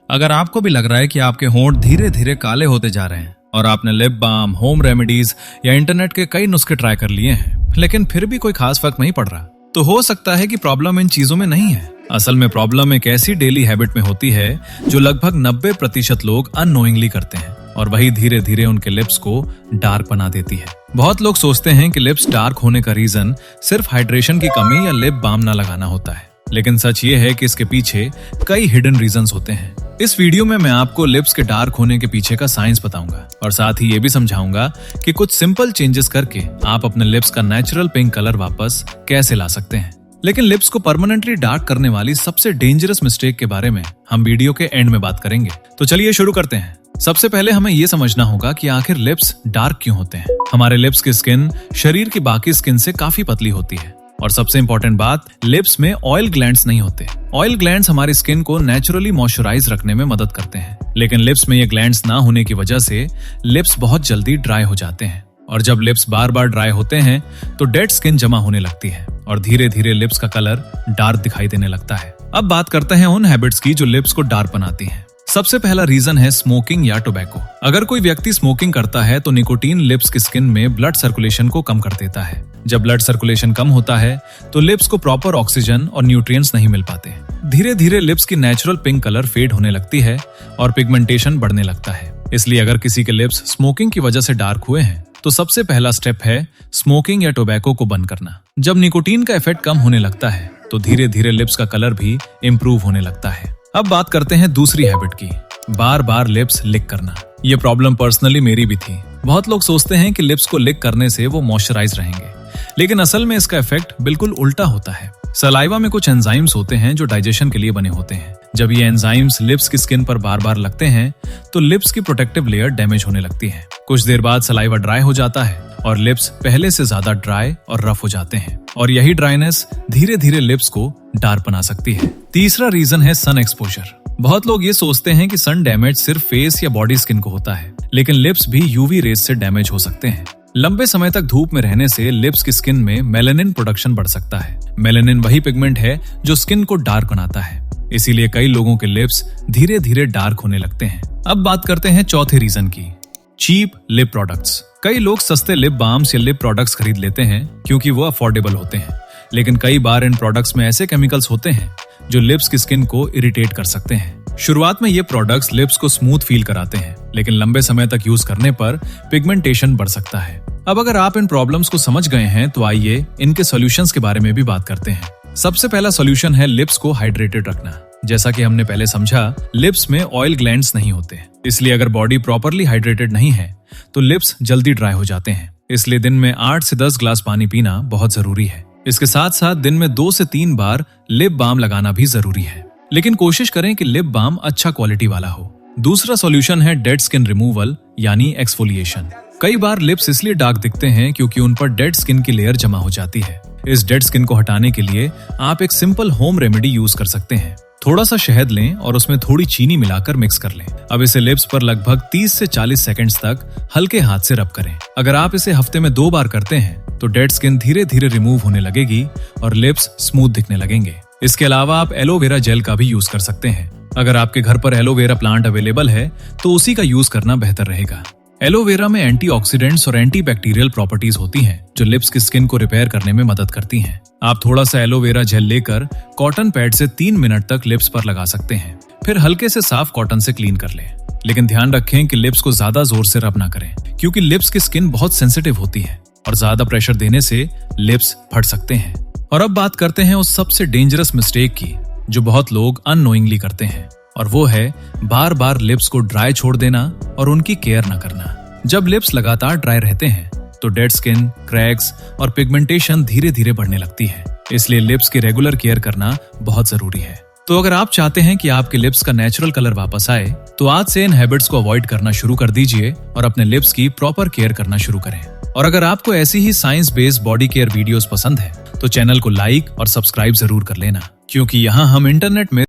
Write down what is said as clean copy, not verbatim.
अगर आपको भी लग रहा है कि आपके होंठ धीरे धीरे काले होते जा रहे हैं और आपने लिप बाम, होम रेमेडीज या इंटरनेट के कई नुस्खे ट्राई कर लिए हैं, लेकिन फिर भी कोई खास फर्क नहीं पड़ रहा, तो हो सकता है कि प्रॉब्लम इन चीजों में नहीं है। असल में प्रॉब्लम एक ऐसी डेली हैबिट में होती है जो लगभग 90% लोग अननोइंगली करते हैं और वही धीरे धीरे उनके लिप्स को डार्क बना देती है। बहुत लोग सोचते हैं कि लिप्स डार्क होने का रीजन सिर्फ हाइड्रेशन की कमी या लिप बाम ना लगाना होता है, लेकिन सच ये है कि इसके पीछे कई हिडन रीजंस होते हैं। इस वीडियो में मैं आपको लिप्स के डार्क होने के पीछे का साइंस बताऊंगा और साथ ही ये भी समझाऊंगा कि कुछ सिंपल चेंजेस करके आप अपने लिप्स का नेचुरल पिंक कलर वापस कैसे ला सकते हैं। लेकिन लिप्स को परमानेंटली डार्क करने वाली सबसे डेंजरस मिस्टेक के बारे में हम वीडियो के एंड में बात करेंगे। तो चलिए शुरू करते हैं। सबसे पहले हमें ये समझना होगा कि आखिर लिप्स डार्क क्यों होते हैं। हमारे लिप्स की स्किन शरीर की बाकी स्किन से काफी पतली होती है और सबसे इंपॉर्टेंट बात, लिप्स में ऑयल ग्लैंड्स नहीं होते। ऑयल ग्लैंड्स हमारी स्किन को नेचुरली मॉइस्चराइज रखने में मदद करते हैं, लेकिन लिप्स में ये ग्लैंड्स ना होने की वजह से लिप्स बहुत जल्दी ड्राई हो जाते हैं और जब लिप्स बार बार ड्राई होते हैं तो डेड स्किन जमा होने लगती है और धीरे धीरे लिप्स का कलर डार्क दिखाई देने लगता है। अब बात करते हैं उन हैबिट्स की जो लिप्स को डार्क बनाती हैं। सबसे पहला रीजन है स्मोकिंग या टोबैको। अगर कोई व्यक्ति स्मोकिंग करता है तो निकोटीन लिप्स की स्किन में ब्लड सर्कुलेशन को कम कर देता है। जब ब्लड सर्कुलेशन कम होता है तो लिप्स को प्रॉपर ऑक्सीजन और न्यूट्रिएंट्स नहीं मिल पाते। धीरे धीरे लिप्स की नेचुरल पिंक कलर फेड होने लगती है और पिगमेंटेशन बढ़ने लगता है। इसलिए अगर किसी के लिप्स स्मोकिंग की वजह से डार्क हुए हैं तो सबसे पहला स्टेप है स्मोकिंग या टोबैको को बंद करना। जब निकोटीन का इफेक्ट कम होने लगता है तो धीरे धीरे लिप्स का कलर भी इम्प्रूव होने लगता है। अब बात करते हैं दूसरी हैबिट की, बार बार लिप्स लिक करना। ये प्रॉब्लम पर्सनली मेरी भी थी। बहुत लोग सोचते हैं कि लिप्स को लिक करने से वो मॉइस्चराइज रहेंगे, लेकिन असल में इसका इफेक्ट बिल्कुल उल्टा होता है। सलाइवा में कुछ एंजाइम्स होते हैं जो डाइजेशन के लिए बने होते हैं। जब ये एंजाइम्स लिप्स की स्किन पर बार बार लगते हैं तो लिप्स की प्रोटेक्टिव लेयर डैमेज होने लगती है। कुछ देर बाद सलाइवा ड्राई हो जाता है और लिप्स पहले से ज्यादा ड्राई और रफ हो जाते हैं और यही ड्राइनेस धीरे धीरे लिप्स को डार्क बना सकती है। तीसरा रीजन है सन एक्सपोजर। बहुत लोग ये सोचते हैं कि सन डैमेज सिर्फ फेस या बॉडी स्किन को होता है, लेकिन लिप्स भी यूवी रेज से डैमेज हो सकते हैं। लंबे समय तक धूप में रहने से लिप्स की स्किन में मेलानिन प्रोडक्शन बढ़ सकता है। मेलानिन वही पिगमेंट है जो स्किन को डार्क बनाता है, इसीलिए कई लोगों के लिप्स धीरे धीरे डार्क होने लगते हैं। अब बात करते हैं चौथे रीजन की, चीप लिप प्रोडक्ट्स। कई लोग सस्ते लिप बाम्स या लिप प्रोडक्ट्स खरीद लेते हैं क्योंकि वो अफोर्डेबल होते हैं, लेकिन कई बार इन प्रोडक्ट्स में ऐसे केमिकल्स होते हैं जो लिप्स की स्किन को इरिटेट कर सकते हैं। शुरुआत में ये प्रोडक्ट्स लिप्स को स्मूथ फील कराते हैं, लेकिन लंबे समय तक यूज करने पर पिगमेंटेशन बढ़ सकता है। अब अगर आप इन प्रॉब्लम्स को समझ गए हैं तो आइए इनके सॉल्यूशंस के बारे में भी बात करते हैं। सबसे पहला सॉल्यूशन है लिप्स को हाइड्रेटेड रखना। जैसा कि हमने पहले समझा, लिप्स में ऑयल ग्लैंड्स नहीं होते, इसलिए अगर बॉडी प्रॉपरली हाइड्रेटेड नहीं है तो लिप्स जल्दी ड्राई हो जाते हैं। इसलिए दिन में 8 से 10 ग्लास पानी पीना बहुत जरूरी है। इसके साथ साथ दिन में 2 से 3 बार लिप बाम लगाना भी जरूरी है, लेकिन कोशिश करें कि लिप बाम अच्छा क्वालिटी वाला हो। दूसरा सॉल्यूशन है डेड स्किन रिमूवल यानी एक्सफोलिएशन। कई बार लिप्स इसलिए डार्क दिखते हैं क्योंकि उन पर डेड स्किन की लेयर जमा हो जाती है। इस डेड स्किन को हटाने के लिए आप एक सिंपल होम रेमेडी यूज कर सकते हैं। थोड़ा सा शहद लें और उसमें थोड़ी चीनी मिलाकर मिक्स कर लें। अब इसे लिप्स पर लगभग 30 से 40 सेकंड्स तक हल्के हाथ से रब करें। अगर आप इसे हफ्ते में 2 बार करते हैं तो डेड स्किन धीरे धीरे रिमूव होने लगेगी और लिप्स स्मूथ दिखने लगेंगे। इसके अलावा आप एलोवेरा जेल का भी यूज कर सकते हैं। अगर आपके घर पर एलोवेरा प्लांट अवेलेबल है तो उसी का यूज करना बेहतर रहेगा। एलोवेरा में एंटीऑक्सीडेंट्स और एंटीबैक्टीरियल प्रॉपर्टीज होती हैं जो लिप्स की स्किन को रिपेयर करने में मदद करती हैं। आप थोड़ा सा एलोवेरा जेल लेकर कॉटन पैड से 3 मिनट तक लिप्स पर लगा सकते हैं, फिर हल्के से साफ कॉटन से क्लीन कर लें। लेकिन ध्यान रखें कि लिप्स को ज्यादा जोर से रब ना करें, क्योंकि लिप्स की स्किन बहुत सेंसिटिव होती है और ज्यादा प्रेशर देने से लिप्स फट सकते हैं। और अब बात करते हैं उस सबसे डेंजरस मिस्टेक की जो बहुत लोग अननोइंगली करते हैं, और वो है बार बार लिप्स को ड्राई छोड़ देना और उनकी केयर न करना। जब लिप्स लगातार ड्राई रहते हैं तो डेड स्किन, क्रैक्स और पिगमेंटेशन धीरे धीरे बढ़ने लगती है। इसलिए लिप्स की रेगुलर केयर करना बहुत जरूरी है। तो अगर आप चाहते हैं कि आपके लिप्स का नेचुरल कलर वापस आए तो आज से इन हैबिट्स को अवॉइड करना शुरू कर दीजिए और अपने लिप्स की प्रॉपर केयर करना शुरू करें। और अगर आपको ऐसी ही science based body care videos पसंद है तो चैनल को लाइक और सब्सक्राइब जरूर कर लेना, क्योंकि यहाँ हम इंटरनेट में